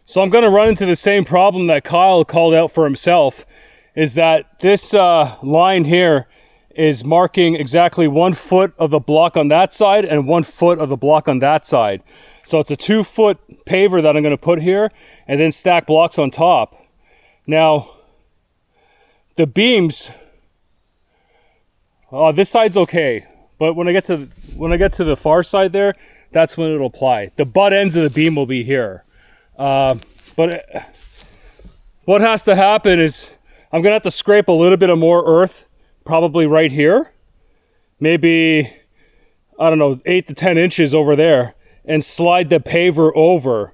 So I'm going to run into the same problem that Kyle called out for himself, is that this line here is marking exactly 1 foot of the block on that side and 1 foot of the block on that side. So it's a 2 foot paver that I'm going to put here and then stack blocks on top. Now, the beams, this side's okay, but when I get to the far side there, that's when it'll apply. The butt ends of the beam will be here. But what has to happen is I'm gonna have to scrape a little bit of more earth, probably right here, maybe, I don't know, 8 to 10 inches over there, and slide the paver over,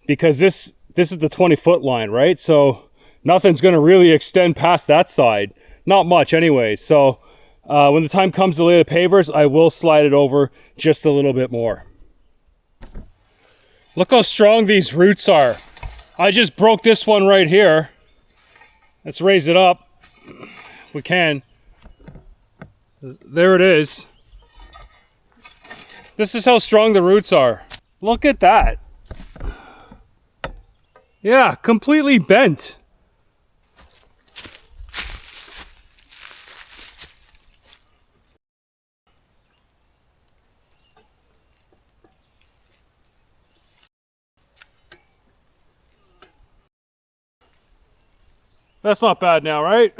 because this is the 20-foot line, right? So nothing's gonna really extend past that side, not much anyway. So when the time comes to lay the pavers, I will slide it over just a little bit more. Look how strong these roots are. I just broke this one right here. Let's raise it up if we can. There it is. This is how strong the roots are. Look at that. Yeah, completely bent. That's not bad now, right?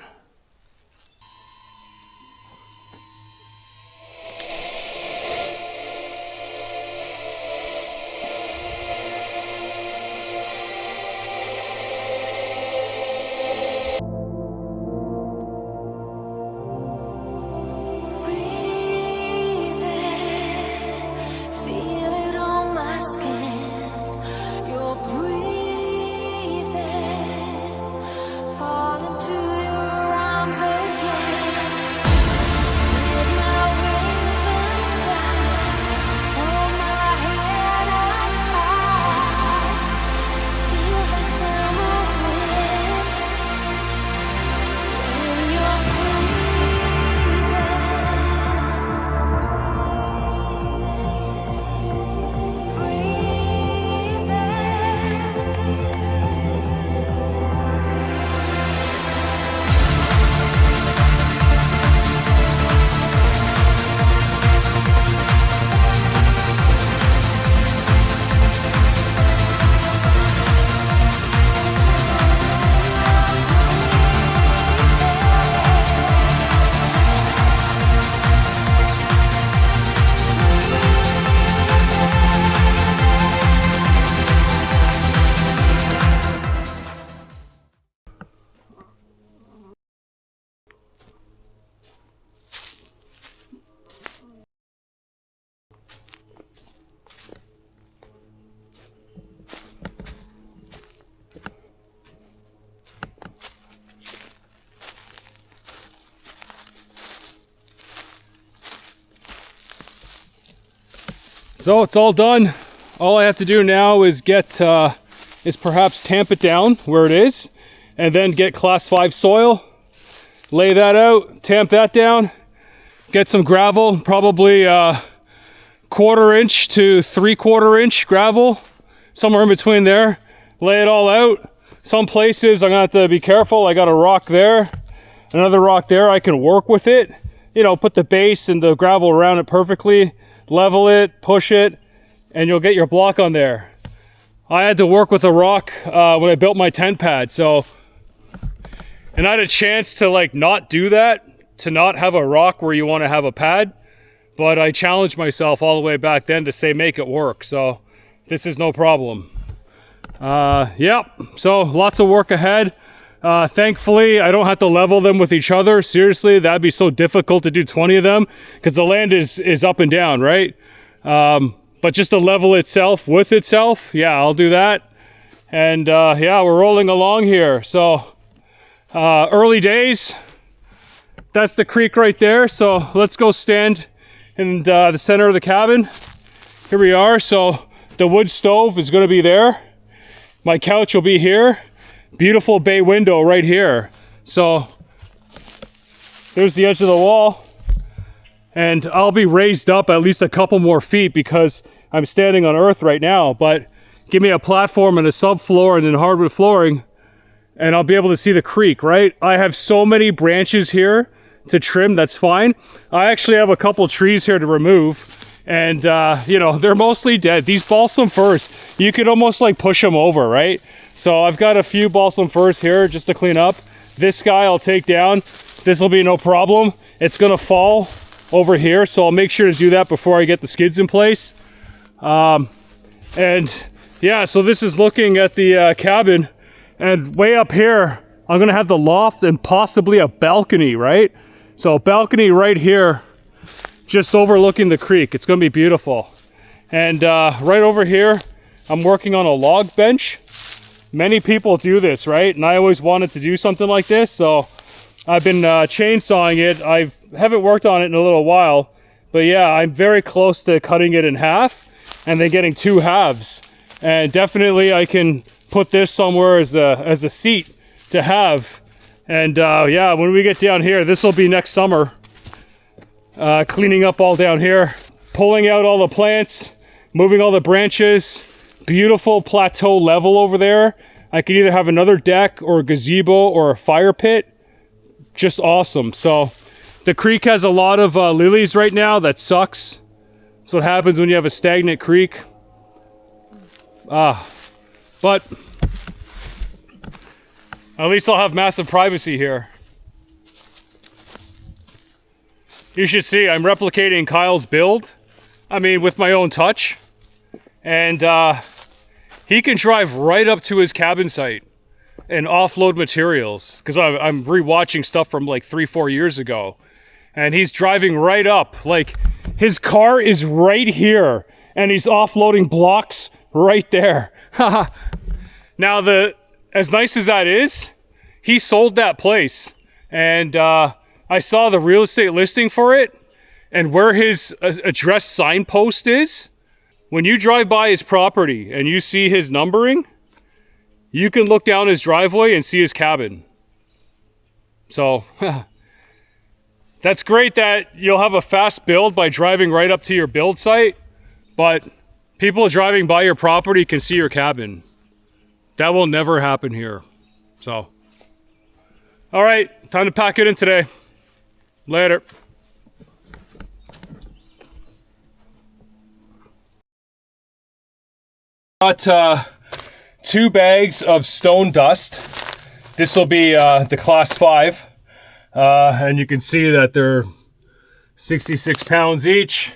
So it's all done. All I have to do now is perhaps tamp it down where it is, and then get class 5 soil, lay that out, tamp that down, get some gravel, probably 1/4 inch to 3/4 inch gravel, somewhere in between there, lay it all out. Some places I'm gonna have to be careful. I got a rock there, another rock there. I can work with it, you know, put the base and the gravel around it perfectly, level it, push it, and you'll get your block on there. I had to work with a rock when I built my tent pad, so, and I had a chance to like not do that, to not have a rock where you want to have a pad, but I challenged myself all the way back then to say make it work, so this is no problem. Yep, so lots of work ahead. Thankfully, I don't have to level them with each other. Seriously, that'd be so difficult to do 20 of them because the land is up and down, right? But just to level itself with itself, yeah, I'll do that. And yeah, we're rolling along here. So early days, that's the creek right there. So let's go stand in the center of the cabin. Here we are. So the wood stove is going to be there. My couch will be here. Beautiful bay window right here. So there's the edge of the wall, and I'll be raised up at least a couple more feet because I'm standing on earth right now, but give me a platform and a subfloor and then hardwood flooring, and I'll be able to see the creek, right? I have so many branches here to trim, that's fine. I actually have a couple trees here to remove, and you know, they're mostly dead. These balsam firs, you could almost like push them over, right? So I've got a few balsam firs here just to clean up. This guy I'll take down. This will be no problem. It's gonna fall over here, so I'll make sure to do that before I get the skids in place. And yeah, so this is looking at the cabin, and way up here, I'm gonna have the loft and possibly a balcony, right? So a balcony right here, just overlooking the creek. It's gonna be beautiful. And right over here, I'm working on a log bench. Many people do this, right? And I always wanted to do something like this, so I've been chainsawing it. I haven't worked on it in a little while, but yeah, I'm very close to cutting it in half and then getting 2 halves. And definitely I can put this somewhere as a seat to have. And yeah, when we get down here, this will be next summer. Cleaning up all down here, pulling out all the plants, moving all the branches. Beautiful plateau level over there. I could either have another deck or a gazebo or a fire pit. Just awesome. So the creek has a lot of lilies right now. That sucks. That's what happens when you have a stagnant creek. But at least I'll have massive privacy here. You should see I'm replicating Kyle's build. I mean, with my own touch. And he can drive right up to his cabin site and offload materials, because I'm rewatching stuff from like 3-4 years ago, and he's driving right up. Like, his car is right here and he's offloading blocks right there. Now, as nice as that is, he sold that place, and I saw the real estate listing for it, and where his address signpost is. When you drive by his property and you see his numbering, you can look down his driveway and see his cabin. So, that's great that you'll have a fast build by driving right up to your build site, but people driving by your property can see your cabin. That will never happen here. So, all right, time to pack it in today. Later. Got 2 bags of stone dust. This will be the class 5. And you can see that they're 66 pounds each.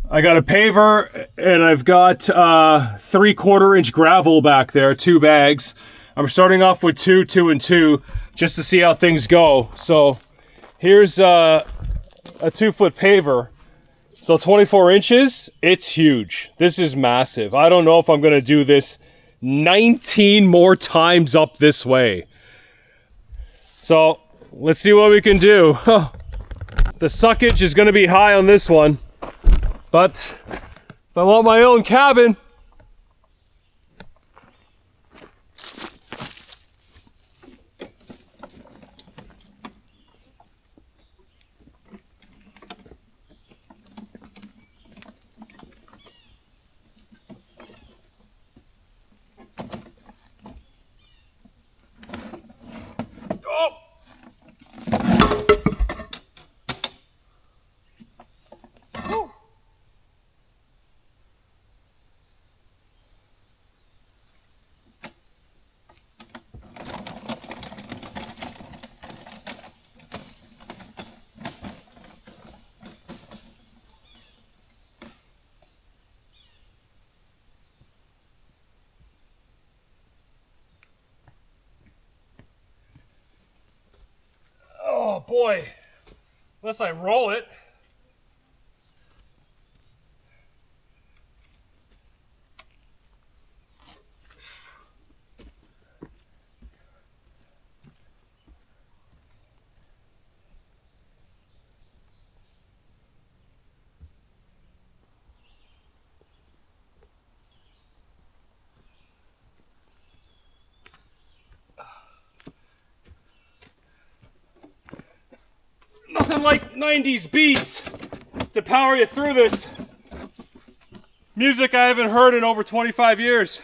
I got a paver, and I've got 3/4 inch gravel back there, 2 bags. I'm starting off with 2, 2, and 2, just to see how things go. So here's a 2-foot paver. So 24 inches, it's huge. This is massive. I don't know if I'm gonna do this 19 more times up this way. So let's see what we can do. The suckage is gonna be high on this one, but if I want my own cabin, oh boy, unless I roll it. Nothing like 90s beats to power you through this. Music I haven't heard in over 25 years.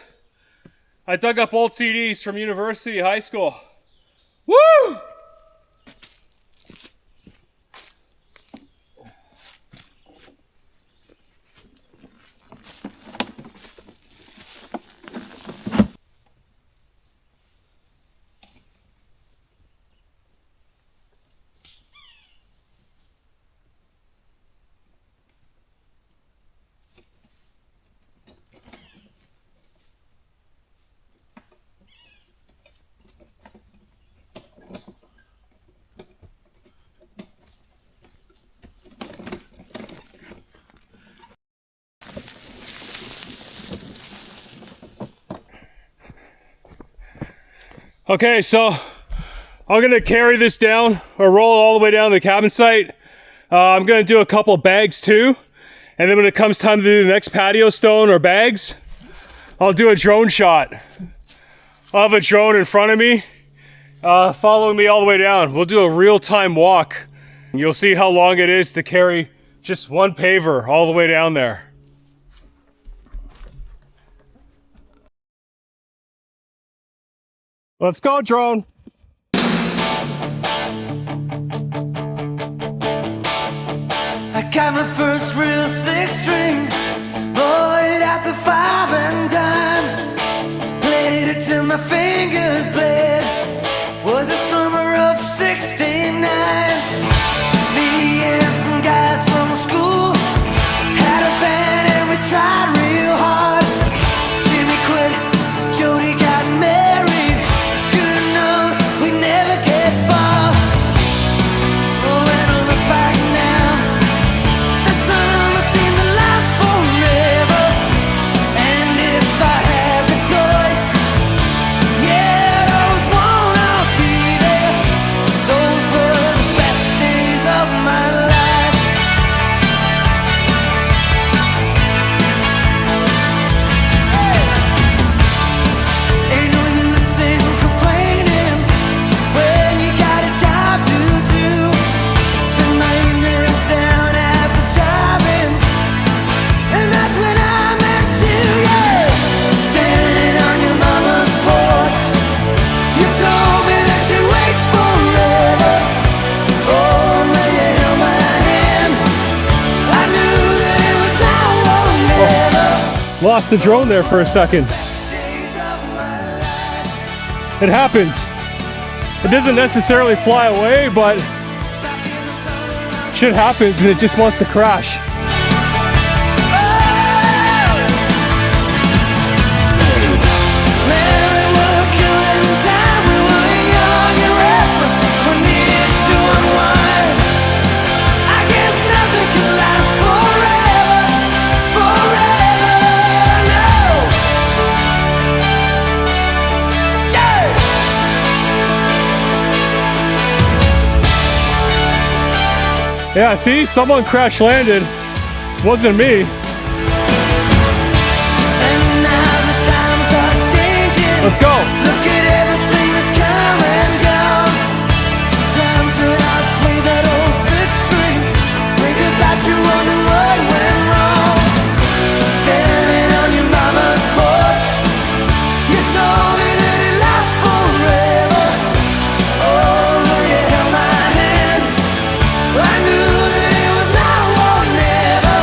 I dug up old CDs from university, high school. Woo! Okay, so I'm gonna carry this down or roll it all the way down to the cabin site. I'm gonna do a couple bags too. And then when it comes time to do the next patio stone or bags, I'll do a drone shot. I'll have a drone in front of me, following me all the way down. We'll do a real-time walk. You'll see how long it is to carry just one paver all the way down there. Let's go, drone. I got my first real six string, bought it at the 5 and dime, played it till my fingers bled. Was the summer of '69. Me and some guys from school had a band and we tried real hard. Jimmy quit, Jody got married. Should've known we'd never get far. Oh, when I look back now, the summer seemed to last forever. And if I had the choice, yeah, I'd always wanna be there. Those were the best days of my life. Ain't no use in complaining when you got a job to do. Spend my evenings down at the drive-in, and that's when I met you, yeah. Standing on your mama's porch, you told me that you'd wait forever. Oh, when you held my hand, I knew that it was now or never. Lost the drone there for a second. Days of my life. It happens. It doesn't necessarily fly away, but Back in the summer of shit happens and it just wants to crash. Man, we were killing time. We were young and restless. We needed to unwind. I guess nothing can last forever, forever. No. Yeah. Yeah, see, someone crash landed. Wasn't me. And now the times are changing. Let's go. Look at everything that's come and gone. Sometimes when I play that old six string, think about you, wonder what went wrong. Standing on your mama's porch, you told me that it lasts forever. Oh, when you held my hand, I knew that it was now or never.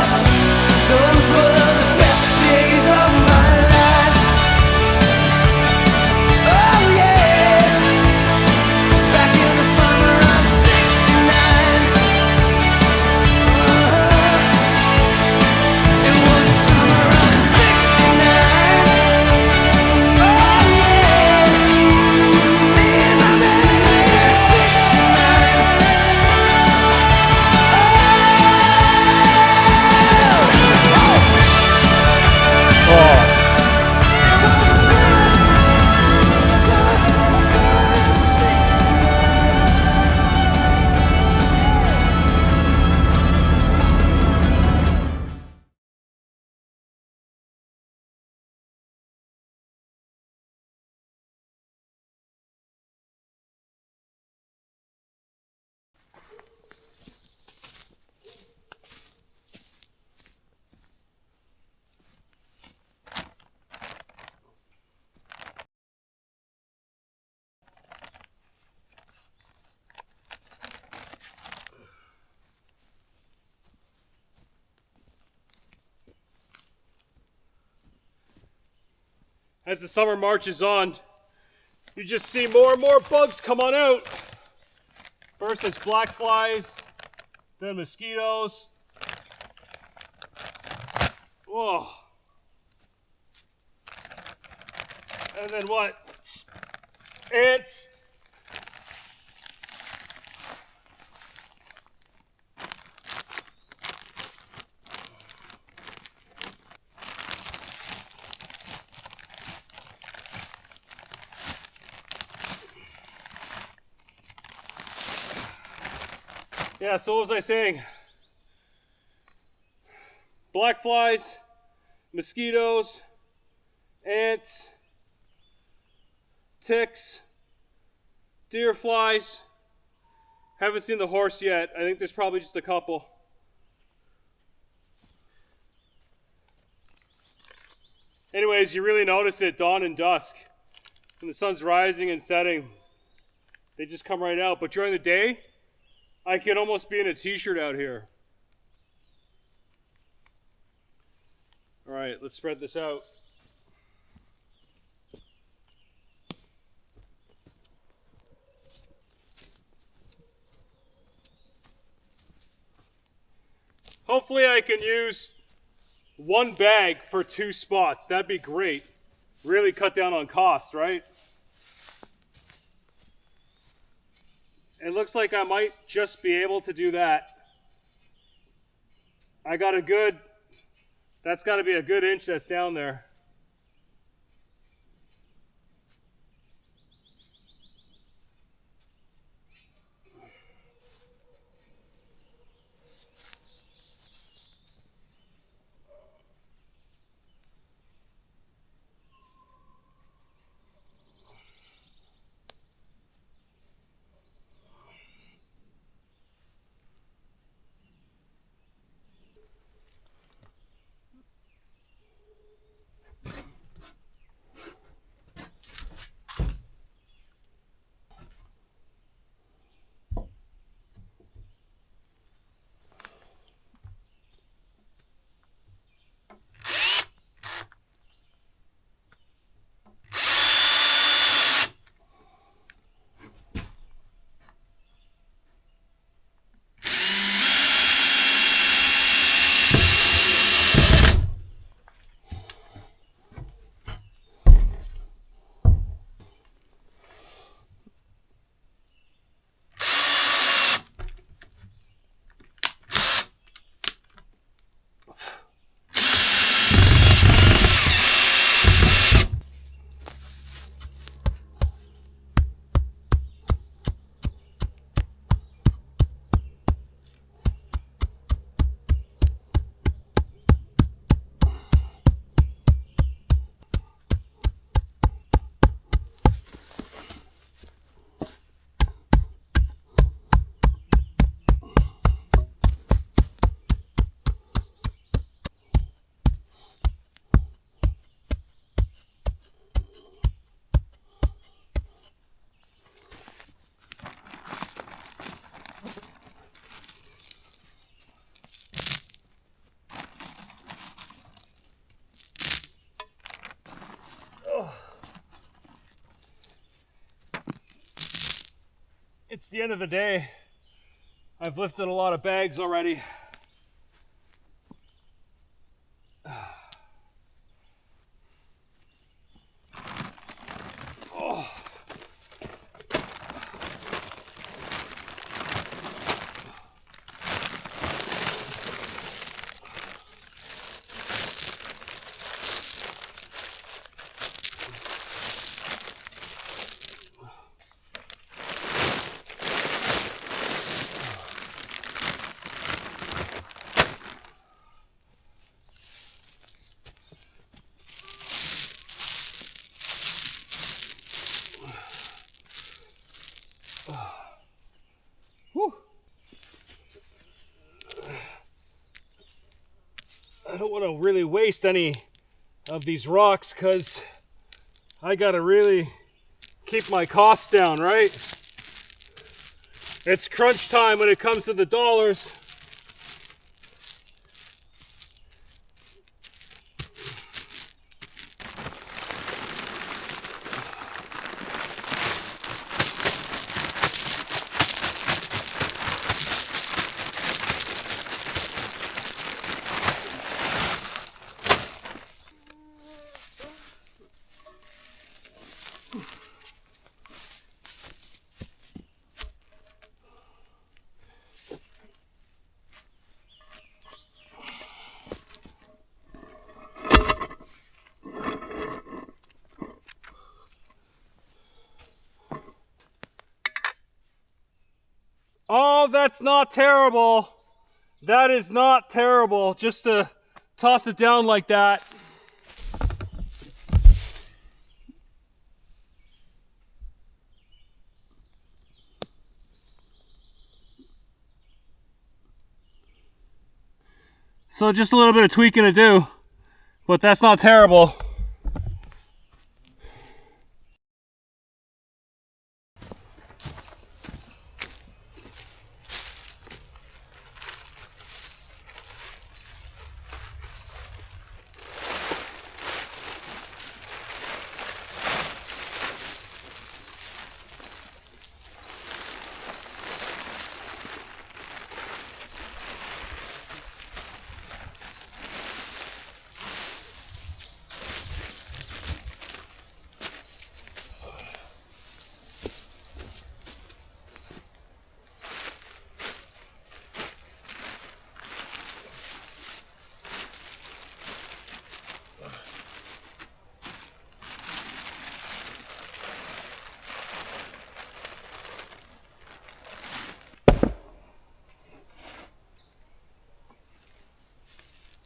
Those were the best days of my life. as the summer marches on, you just see more and more bugs come on out. First it's black flies, then mosquitoes. Whoa. And then what? Ants. Yeah, so what was I saying? Black flies, mosquitoes, ants, ticks, deer flies. Haven't seen the horse yet. I think there's probably just a couple. Anyways, you really notice it dawn and dusk. When the sun's rising and setting, they just come right out. But during the day, I could almost be in a t-shirt out here. All right, let's spread this out. Hopefully I can use one bag for 2 spots. That'd be great. Really cut down on cost, right? It looks like I might just be able to do that. I got a good, that's got to be a good inch that's down there. It's the end of the day. I've lifted a lot of bags already. I don't want to really waste any of these rocks because I got to really keep my costs down, right? It's crunch time when it comes to the dollars. that's not terrible. That is not terrible, just to toss it down like that. So just a little bit of tweaking to do, but that's not terrible.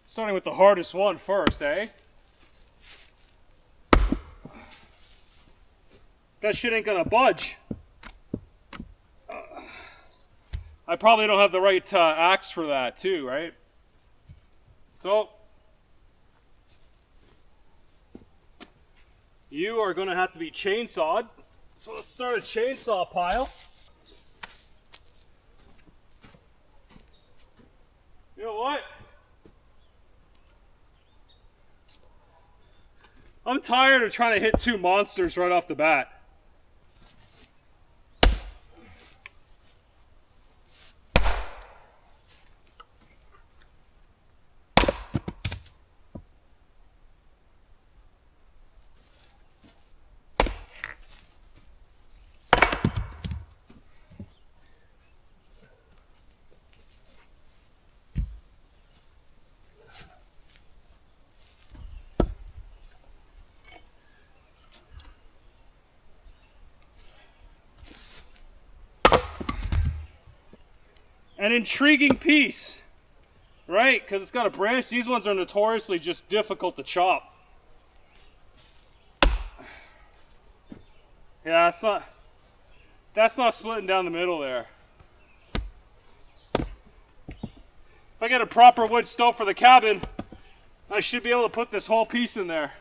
Starting with the hardest one first, eh? That shit ain't gonna budge. I probably don't have the right axe for that too, right? So, you are gonna have to be chainsawed. So let's start a chainsaw pile. You know what? I'm tired of trying to hit two monsters right off the bat. An intriguing piece, right? Because it's got a branch. These ones are notoriously just difficult to chop. Yeah, that's not splitting down the middle there. If I get a proper wood stove for the cabin, I should be able to put this whole piece in there.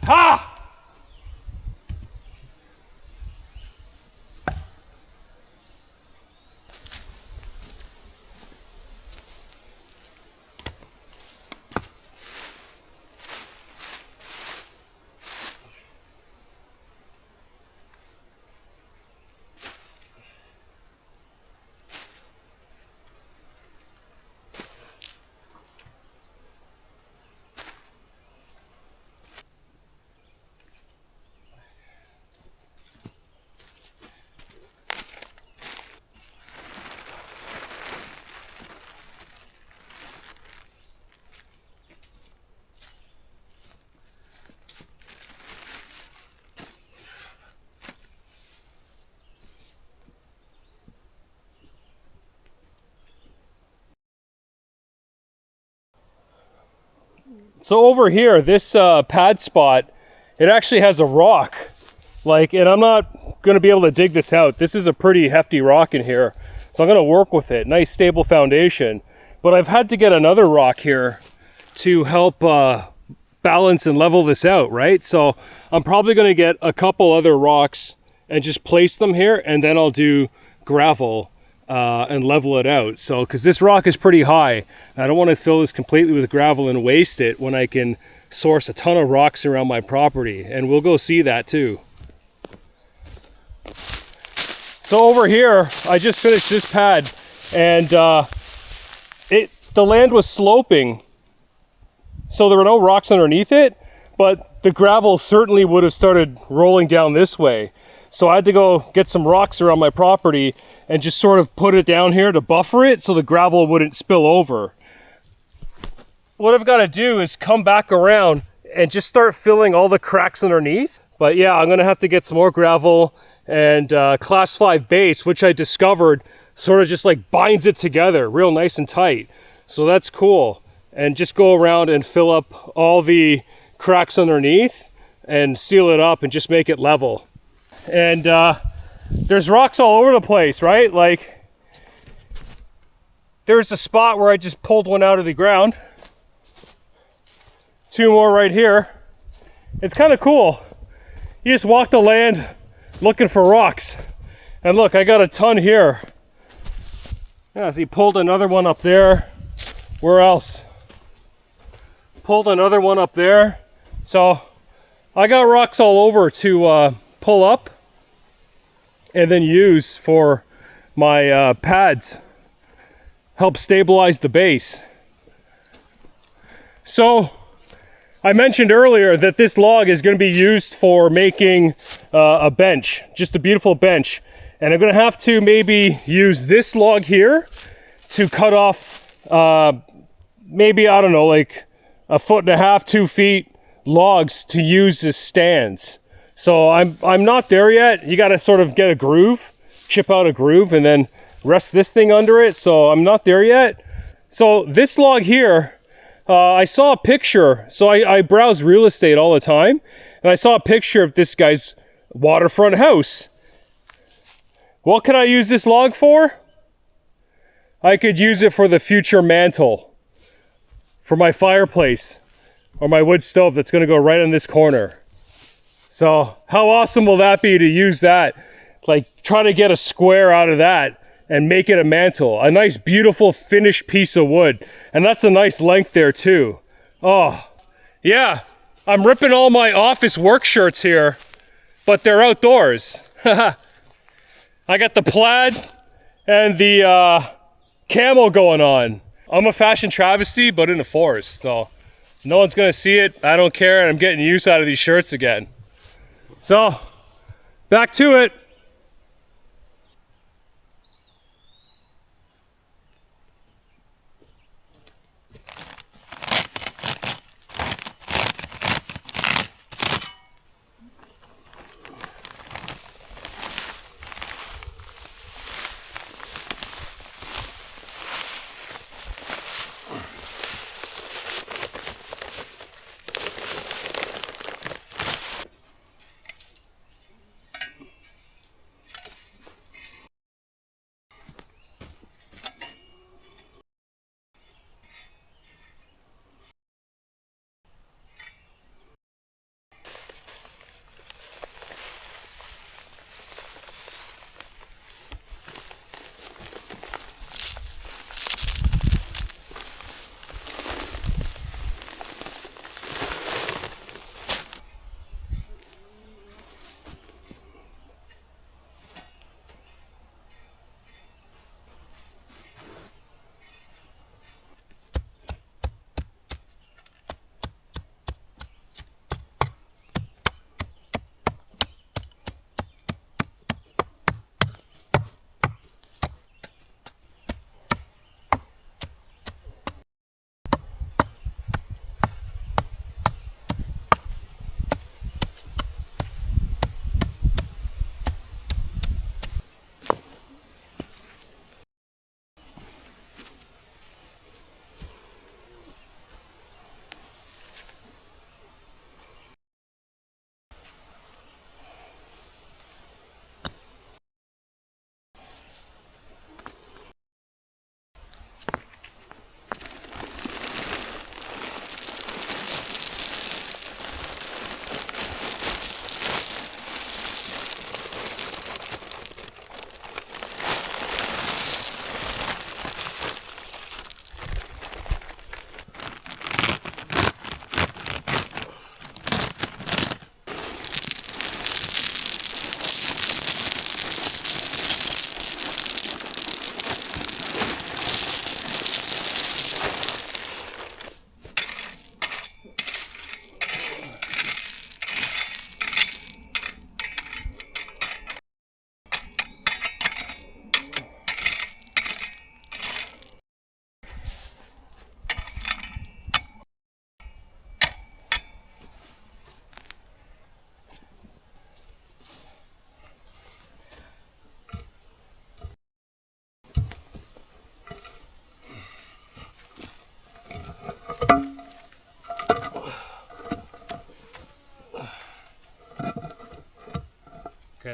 Ha! So over here, this pad spot, it actually has a rock. Like, and I'm not going to be able to dig this out. This is a pretty hefty rock in here. So I'm going to work with it. Nice stable foundation. But I've had to get another rock here to help balance and level this out, right? So I'm probably going to get a couple other rocks and just place them here, and then I'll do gravel and level it out. So, because this rock is pretty high, I don't want to fill this completely with gravel and waste it when I can source a ton of rocks around my property, and we'll go see that too. So over here, I just finished this pad, and the land was sloping, so there were no rocks underneath it, but the gravel certainly would have started rolling down this way. So I had to go get some rocks around my property and just sort of put it down here to buffer it so the gravel wouldn't spill over. What I've got to do is come back around and just start filling all the cracks underneath. But yeah, I'm gonna have to get some more gravel and class 5 base, which I discovered sort of just like binds it together real nice and tight. So that's cool. And just go around and fill up all the cracks underneath and seal it up and just make it level. And there's rocks all over the place, right? Like there's a spot where I just pulled one out of the ground. 2 more right here. It's kind of cool. You just walk the land looking for rocks. And look, I got a ton here. Yeah, so he pulled another one up there. Where else? Pulled another one up there. So I got rocks all over to pull up and then use for my pads. Help stabilize the base. So I mentioned earlier that this log is going to be used for making a bench, just a beautiful bench. And I'm going to have to maybe use this log here to cut off maybe, I don't know, like 1.5 feet, 2 feet logs to use as stands. So I'm not there yet. You got to sort of get a groove, chip out a groove, and then rest this thing under it. So I'm not there yet. So this log here, I saw a picture. So I browse real estate all the time, and I saw a picture of this guy's waterfront house. What could I use this log for? I could use it for the future mantle, for my fireplace, or my wood stove that's going to go right in this corner. So how awesome will that be to use that? Like try to get a square out of that and make it a mantle. A nice, beautiful, finished piece of wood. And that's a nice length there too. Oh, yeah. I'm ripping all my office work shirts here, but they're outdoors. I got the plaid and the camo going on. I'm a fashion travesty, but in the forest. So no one's gonna see it. I don't care, and I'm getting use out of these shirts again. So, back to it.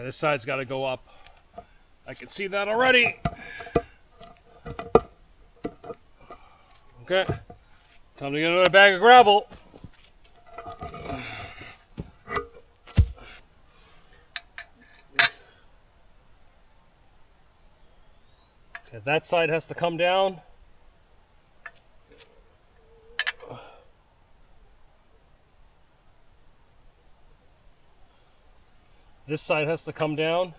this side's got to go up. I can see that already. Okay, time to get another bag of gravel. Okay, that side has to come down. This side has to come down.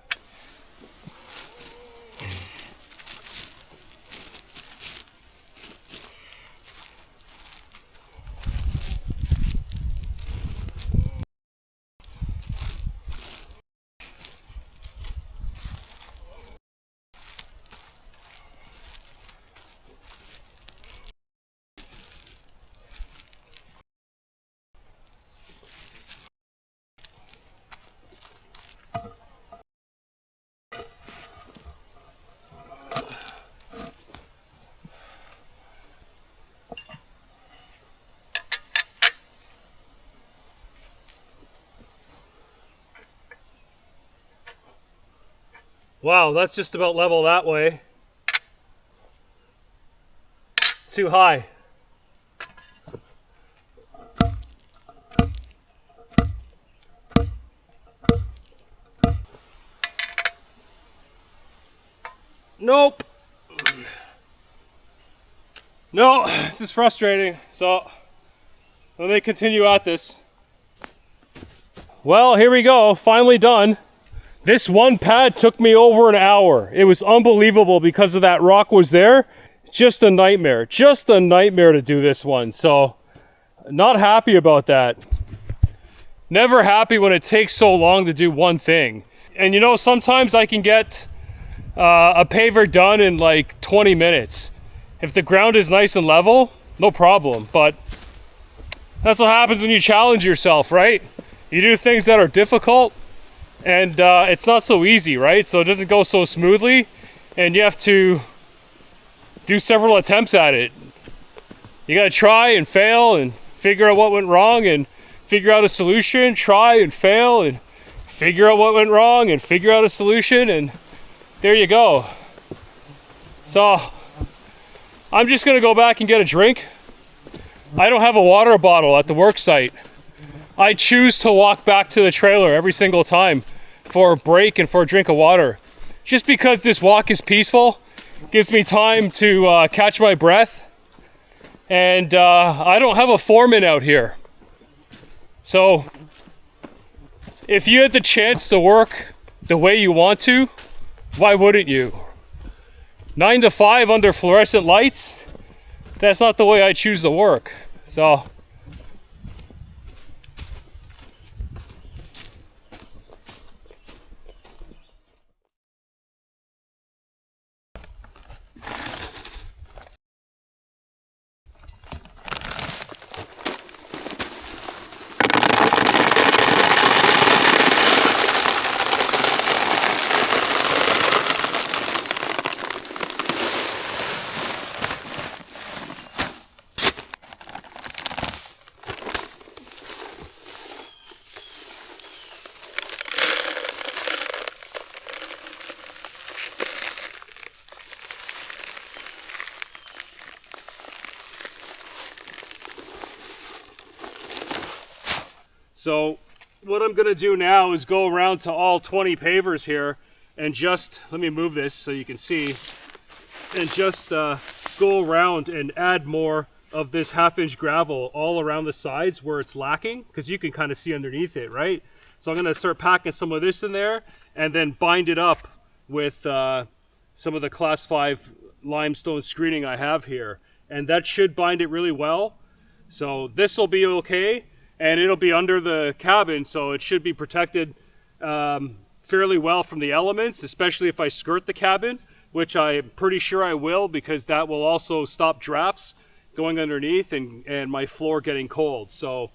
Wow, that's just about level that way. Too high. Nope. No, this is frustrating. So let me continue at this. Well, here we go, finally done. This one pad took me over an hour. It was unbelievable because of that rock was there. Just a nightmare to do this one. So not happy about that. Never happy when it takes so long to do one thing. And you know, sometimes I can get a paver done in like 20 minutes. If the ground is nice and level, no problem. But that's what happens when you challenge yourself, right? You do things that are difficult, and it's not so easy, right? So it doesn't go so smoothly, and you have to do several attempts at it. You gotta try and fail and figure out what went wrong and figure out a solution, try and fail and figure out what went wrong and figure out a solution, and there you go. So I'm just gonna go back and get a drink. I don't have a water bottle at the work site. I choose to walk back to the trailer every single time for a break and for a drink of water. Just because this walk is peaceful, gives me time to catch my breath, and I don't have a foreman out here. So if you had the chance to work the way you want to, why wouldn't you? 9 to 5 under fluorescent lights, that's not the way I choose to work. So So what I'm gonna do now is go around to all 20 pavers here and just, let me move this so you can see, and just go around and add more of this 1/2-inch gravel all around the sides where it's lacking, because you can kind of see underneath it, right? So I'm gonna start packing some of this in there and then bind it up with some of the class 5 limestone screening I have here. And that should bind it really well. So this will be okay. And it'll be under the cabin, so it should be protected fairly well from the elements, especially if I skirt the cabin, which I'm pretty sure I will, because that will also stop drafts going underneath and my floor getting cold. So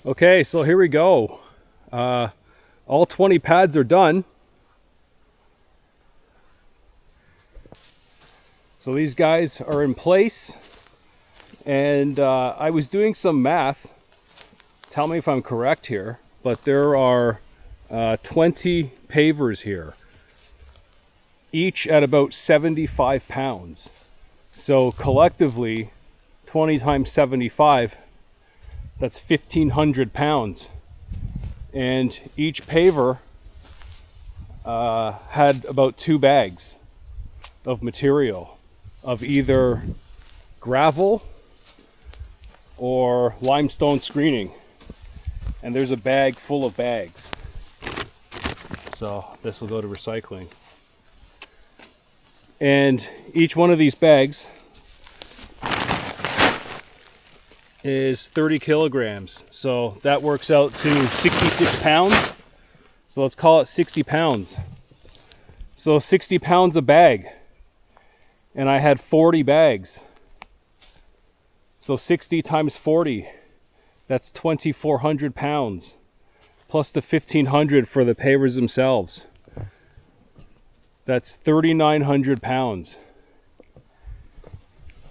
Okay, so here we go. All 20 pads are done. So these guys are in place, and I was doing some math. Tell me if I'm correct here, but there are 20 pavers here, each at about 75 pounds. So collectively, 20 times 75, that's 1,500 pounds. And each paver had about 2 bags of material, of either gravel or limestone screening. And there's a bag full of bags. So this will go to recycling. And each one of these bags is 30 kilograms. So that works out to 66 pounds. So let's call it 60 pounds. So 60 pounds a bag. And I had 40 bags. So 60 times 40, that's 2,400 pounds. Plus the 1,500 for the pavers themselves. That's 3,900 pounds.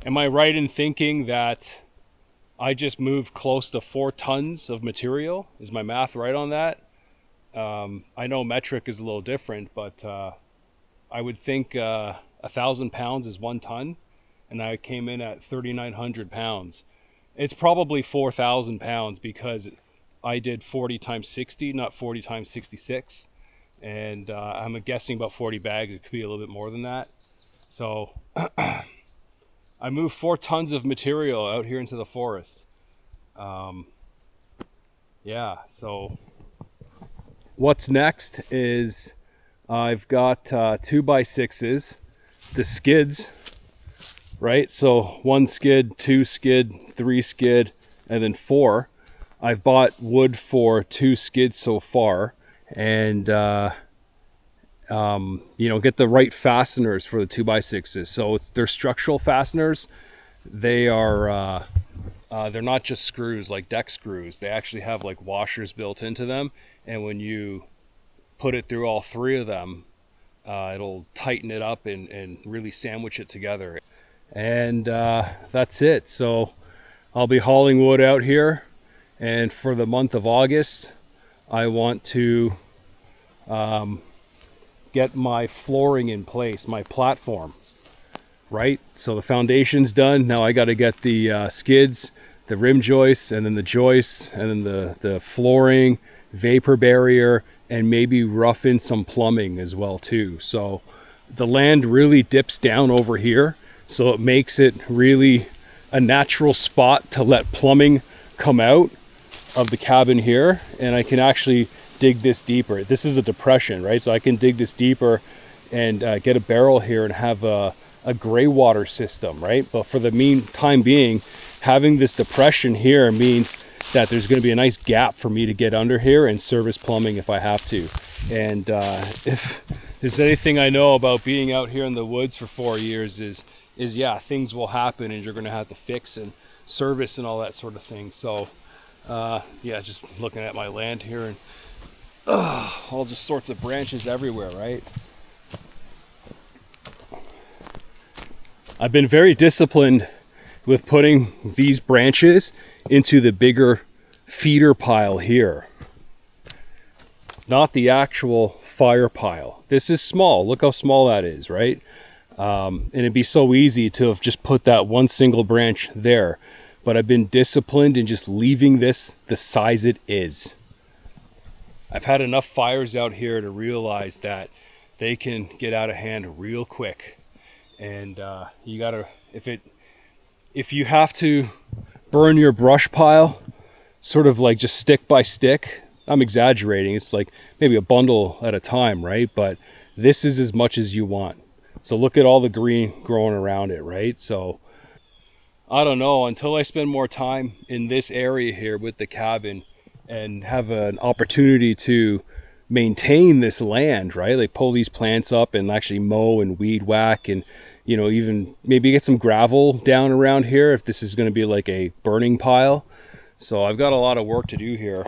Am I right in thinking that I just moved close to 4 tons of material? Is my math right on that? I know metric is a little different, but I would think 1,000 pounds is 1 ton, and I came in at 3,900 pounds. It's probably 4,000 pounds because I did 40 times 60, not 40 times 66. And I'm guessing about 40 bags. It could be a little bit more than that. So I moved 4 tons of material out here into the forest. Yeah, so what's next is I've got 2x6s, the skids, right? So 1 skid, 2 skid, 3 skid, and then 4. I've bought wood for 2 skids so far, and you know, get the right fasteners for the 2x6s. So they're structural fasteners. They are they're not just screws like deck screws. They actually have like washers built into them, and when you put it through all 3 of them, it'll tighten it up and really sandwich it together. And that's it. So I'll be hauling wood out here, and for the month of August I want to get my flooring in place, my platform, right? So the foundation's done. Now I got to get the skids, the rim joists, and then the joists, and then the flooring, vapor barrier, and maybe rough in some plumbing as well too. So the land really dips down over here, so it makes it really a natural spot to let plumbing come out of the cabin here, and I can actually dig this deeper. This is a depression, right? So I can dig this deeper and get a barrel here and have a gray water system, right? But for the meantime being, having this depression here means that there's going to be a nice gap for me to get under here and service plumbing if I have to. And if there's anything I know about being out here in the woods for 4 years is yeah, things will happen and you're going to have to fix and service and all that sort of thing. So yeah, just looking at my land here, and all just sorts of branches everywhere, right? I've been very disciplined with putting these branches into the bigger feeder pile here, not the actual fire pile. This is small. Look how small that is, right? And it'd be so easy to have just put that one single branch there, but I've been disciplined in just leaving this the size it is. I've had enough fires out here to realize that they can get out of hand real quick. And you gotta, if you have to burn your brush pile sort of like just stick by stick, I'm exaggerating, it's like maybe a bundle at a time, right? But this is as much as you want. So look at all the green growing around it, right? So I don't know, until I spend more time in this area here with the cabin and have an opportunity to maintain this land, right? Like pull these plants up and actually mow and weed whack, and you know, even maybe get some gravel down around here if this is going to be like a burning pile. So I've got a lot of work to do here,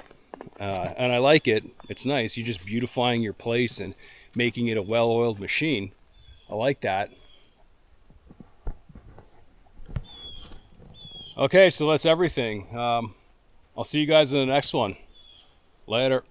and I like it. It's nice. You're just beautifying your place and making it a well-oiled machine. I like that. Okay, so that's everything. I'll see you guys in the next one. Later.